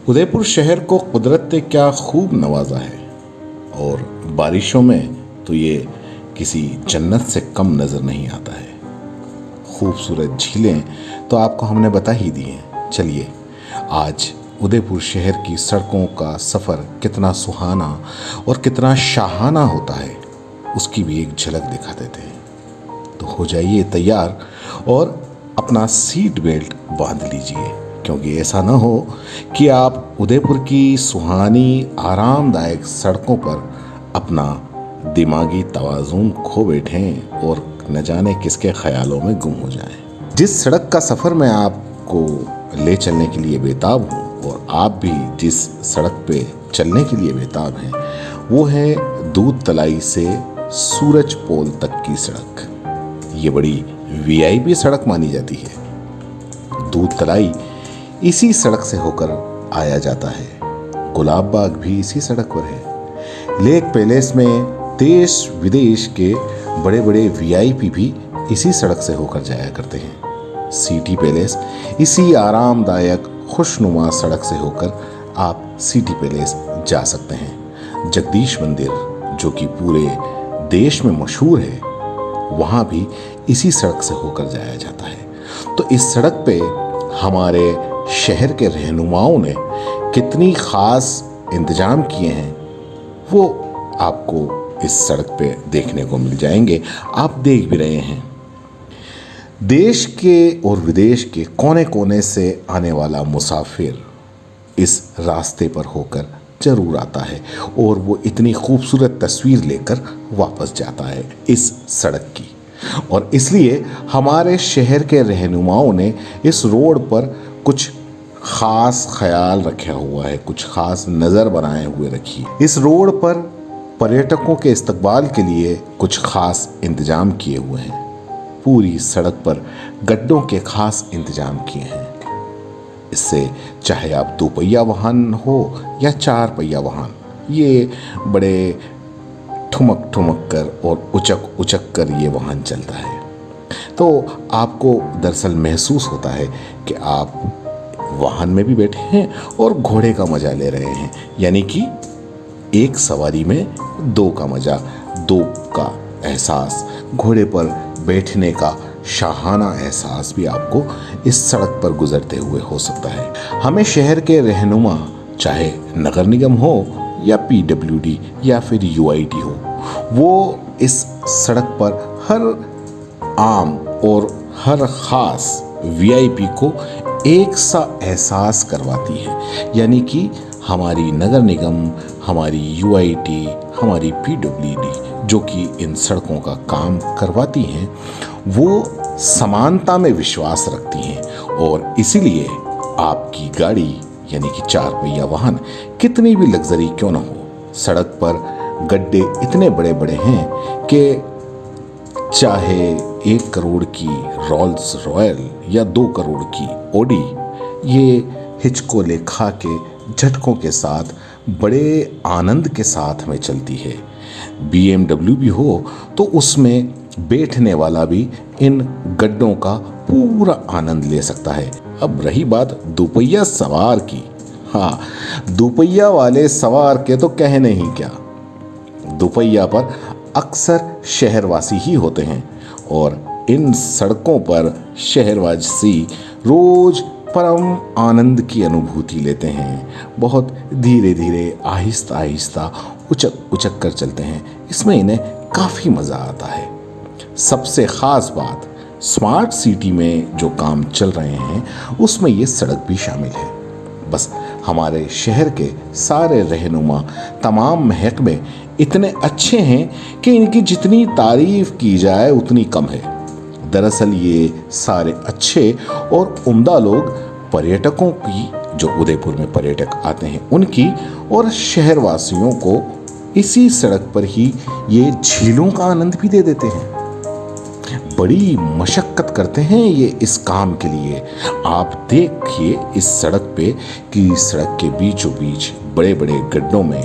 उदयपुर शहर को कुदरत ने क्या खूब नवाजा है और बारिशों में तो ये किसी जन्नत से कम नज़र नहीं आता है। खूबसूरत झीलें तो आपको हमने बता ही दी हैं। चलिए आज उदयपुर शहर की सड़कों का सफ़र कितना सुहाना और कितना शाहाना होता है उसकी भी एक झलक दिखा देते हैं। तो हो जाइए तैयार और अपना सीट बेल्ट बांध लीजिए, क्योंकि ऐसा न हो कि आप उदयपुर की सुहानी आरामदायक सड़कों पर अपना दिमागी तवाज़ुन खो बैठें और न जाने किसके ख्यालों में गुम हो जाएं। जिस सड़क का सफ़र मैं आपको ले चलने के लिए बेताब हूँ और आप भी जिस सड़क पे चलने के लिए बेताब हैं वो है दूध तलाई से सूरज पोल तक की सड़क। ये बड़ी वीआईपी सड़क मानी जाती है। दूध तलाई इसी सड़क से होकर आया जाता है। गुलाब बाग भी इसी सड़क पर है। लेक पैलेस में देश विदेश के बड़े बड़े वीआईपी भी इसी सड़क से होकर जाया करते हैं। सिटी पैलेस इसी आरामदायक खुशनुमा सड़क से होकर आप सिटी पैलेस जा सकते हैं। जगदीश मंदिर जो कि पूरे देश में मशहूर है, वहाँ भी इसी सड़क से होकर जाया जाता है। तो इस सड़क पे हमारे शहर के रहनुमाओं ने कितनी ख़ास इंतजाम किए हैं वो आपको इस सड़क पे देखने को मिल जाएंगे। आप देख भी रहे हैं। देश के और विदेश के कोने कोने से आने वाला मुसाफिर इस रास्ते पर होकर जरूर आता है और वो इतनी खूबसूरत तस्वीर लेकर वापस जाता है इस सड़क की। और इसलिए हमारे शहर के रहनुमाओं ने इस रोड पर कुछ ख़ास ख्याल रखा हुआ है, कुछ ख़ास नज़र बनाए हुए रखी है। इस रोड पर पर्यटकों के इस्तकबाल के लिए कुछ ख़ास इंतज़ाम किए हुए हैं। पूरी सड़क पर गड्ढों के ख़ास इंतज़ाम किए हैं। इससे चाहे आप 2 पहिया वाहन हो या 4 पहिया वाहन, ये बड़े ठुमक ठुमक कर और उचक उचक कर ये वाहन चलता है। तो आपको दरअसल महसूस होता है कि आप वाहन में भी बैठे हैं और घोड़े का मज़ा ले रहे हैं, यानी कि एक सवारी में 2 का मज़ा, 2 का एहसास, घोड़े पर बैठने का शाहाना एहसास भी आपको इस सड़क पर गुजरते हुए हो सकता है। हमें शहर के रहनुमा, चाहे नगर निगम हो या पीडब्ल्यूडी या फिर यूआईडी हो, वो इस सड़क पर हर आम और हर ख़ास वीआईपी को एक सा एहसास करवाती है। यानी कि हमारी नगर निगम, हमारी यूआईडी, हमारी पीडब्ल्यूडी जो कि इन सड़कों का काम करवाती हैं, वो समानता में विश्वास रखती हैं और इसीलिए आपकी गाड़ी यानी कि 4 पहिया वाहन कितनी भी लग्जरी क्यों ना हो, सड़क पर गड्ढे इतने बड़े बड़े हैं कि चाहे 1 करोड़ की रोल्स रॉयल या 2 करोड़ की ऑडी, ये हिचको ले खा के झटकों के साथ बड़े आनंद के साथ में चलती है। BMW भी हो तो उसमें बैठने वाला भी इन गड्ढों का पूरा आनंद ले सकता है। अब रही बात 2 पहिया सवार की, हाँ, 2 पहिया वाले सवार के तो कहने ही क्या। 2 पहिया पर अक्सर शहरवासी ही होते हैं और इन सड़कों पर शहरवासी रोज परम आनंद की अनुभूति लेते हैं। बहुत धीरे धीरे आहिस्ता आहिस्ता उचक उचक कर चलते हैं। इसमें इन्हें काफ़ी मज़ा आता है। सबसे ख़ास बात, स्मार्ट सिटी में जो काम चल रहे हैं उसमें ये सड़क भी शामिल है। बस हमारे शहर के सारे रहनुमा, तमाम महकमे इतने अच्छे हैं कि इनकी जितनी तारीफ़ की जाए उतनी कम है। दरअसल ये सारे अच्छे और उम्दा लोग पर्यटकों की, जो उदयपुर में पर्यटक आते हैं उनकी, और शहरवासियों को इसी सड़क पर ही ये झीलों का आनंद भी दे देते हैं। बड़ी मशक्क़त करते हैं ये इस काम के लिए। आप देखिए इस सड़क पे कि सड़क के बीचों बीच बड़े बड़े गड्ढों में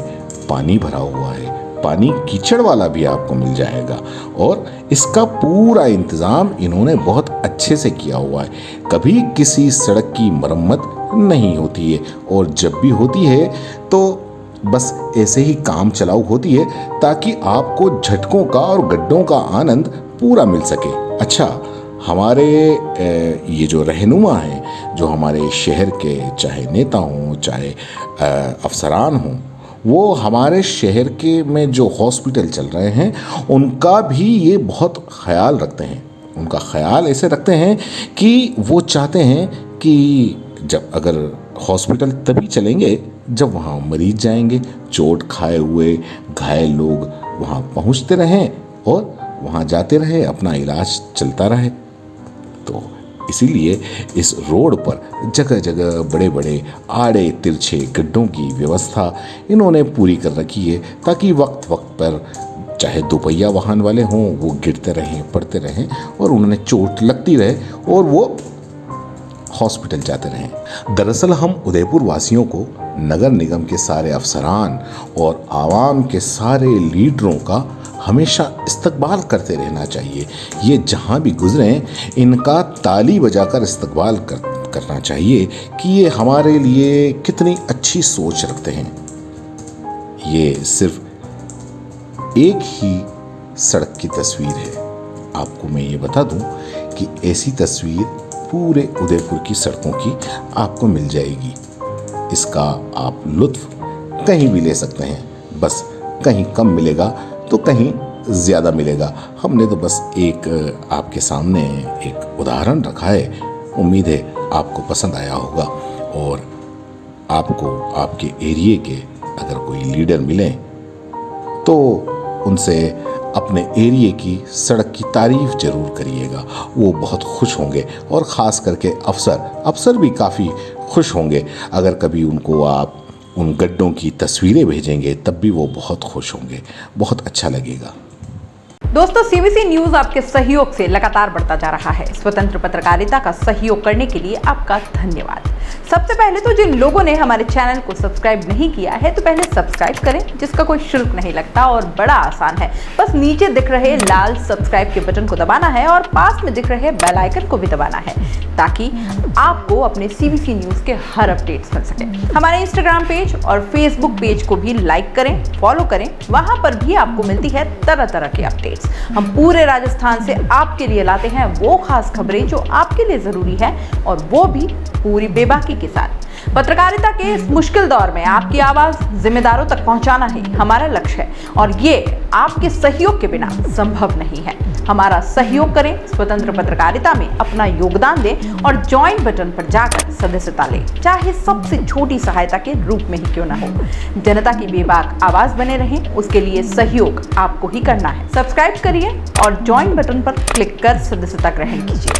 पानी भरा हुआ है। पानी कीचड़ वाला भी आपको मिल जाएगा और इसका पूरा इंतज़ाम इन्होंने बहुत अच्छे से किया हुआ है। कभी किसी सड़क की मरम्मत नहीं होती है, और जब भी होती है तो बस ऐसे ही काम चलाऊ होती है ताकि आपको झटकों का और गड्ढों का आनंद पूरा मिल सके। अच्छा, हमारे ये जो रहनुमा हैं, जो हमारे शहर के, चाहे नेता हों चाहे अफसरान हों, वो हमारे शहर के में जो हॉस्पिटल चल रहे हैं उनका भी ये बहुत ख्याल रखते हैं। उनका ख्याल ऐसे रखते हैं कि वो चाहते हैं कि जब अगर हॉस्पिटल तभी चलेंगे जब वहाँ मरीज जाएंगे, चोट खाए हुए घायल लोग वहाँ पहुँचते रहें और वहाँ जाते रहे, अपना इलाज चलता रहे। तो इसीलिए इस रोड पर जगह जगह बड़े बड़े आड़े तिरछे गड्ढों की व्यवस्था इन्होंने पूरी कर रखी है, ताकि वक्त वक्त पर चाहे दोपहिया वाहन वाले हों वो गिरते रहें, पड़ते रहें और उन्हें चोट लगती रहे और वो हॉस्पिटल जाते रहें। दरअसल हम उदयपुर वासियों को नगर निगम के सारे अफसरान और आवाम के सारे लीडरों का हमेशा इस्तकबाल करते रहना चाहिए। ये जहाँ भी गुजरें इनका ताली बजाकर इस्तकबाल करना चाहिए कि ये हमारे लिए कितनी अच्छी सोच रखते हैं। ये सिर्फ एक ही सड़क की तस्वीर है। आपको मैं ये बता दूं कि ऐसी तस्वीर पूरे उदयपुर की सड़कों की आपको मिल जाएगी। इसका आप लुत्फ कहीं भी ले सकते हैं, बस कहीं कम मिलेगा तो कहीं ज़्यादा मिलेगा। हमने तो बस एक आपके सामने एक उदाहरण रखा है। उम्मीद है आपको पसंद आया होगा, और आपको आपके एरिए के अगर कोई लीडर मिले तो उनसे अपने एरिए की सड़क की तारीफ जरूर करिएगा। वो बहुत खुश होंगे, और ख़ास करके अफसर भी काफ़ी खुश होंगे। अगर कभी उनको आप उन गड्ढों की तस्वीरें भेजेंगे तब भी वो बहुत खुश होंगे, बहुत अच्छा लगेगा। दोस्तों, सीबीसी न्यूज आपके सहयोग से लगातार बढ़ता जा रहा है। स्वतंत्र पत्रकारिता का सहयोग करने के लिए आपका धन्यवाद। सबसे पहले तो जिन लोगों ने हमारे चैनल को सब्सक्राइब नहीं किया है तो पहले सब्सक्राइब करें, जिसका कोई शुल्क नहीं लगता और बड़ा आसान है। बस नीचे दिख रहे लाल सब्सक्राइब के बटन को दबाना है और पास में दिख रहे बेल आइकन को भी दबाना है, ताकि आपको अपने सीबीसी न्यूज के हर अपडेट्स मिल सके। हमारे इंस्टाग्राम पेज और फेसबुक पेज को भी लाइक करें, फॉलो करें। वहां पर भी आपको मिलती है तरह तरह की अपडेट्स। हम पूरे राजस्थान से आपके लिए लाते हैं वो खास खबरें जो आपके लिए जरूरी है, और वो भी पूरी बेबाकी के साथ। पत्रकारिता के इस मुश्किल दौर में आपकी आवाज जिम्मेदारों तक पहुंचाना ही हमारा लक्ष्य है, और ये आपके सहयोग के बिना संभव नहीं है। हमारा सहयोग करें, स्वतंत्र पत्रकारिता में अपना योगदान दें और ज्वाइन बटन पर जाकर सदस्यता लें, चाहे सबसे छोटी सहायता के रूप में ही क्यों ना हो। जनता की बेबाक आवाज बने रहें, उसके लिए सहयोग आपको ही करना है। सब्सक्राइब करिए और ज्वाइन बटन पर क्लिक कर सदस्यता ग्रहण कीजिए।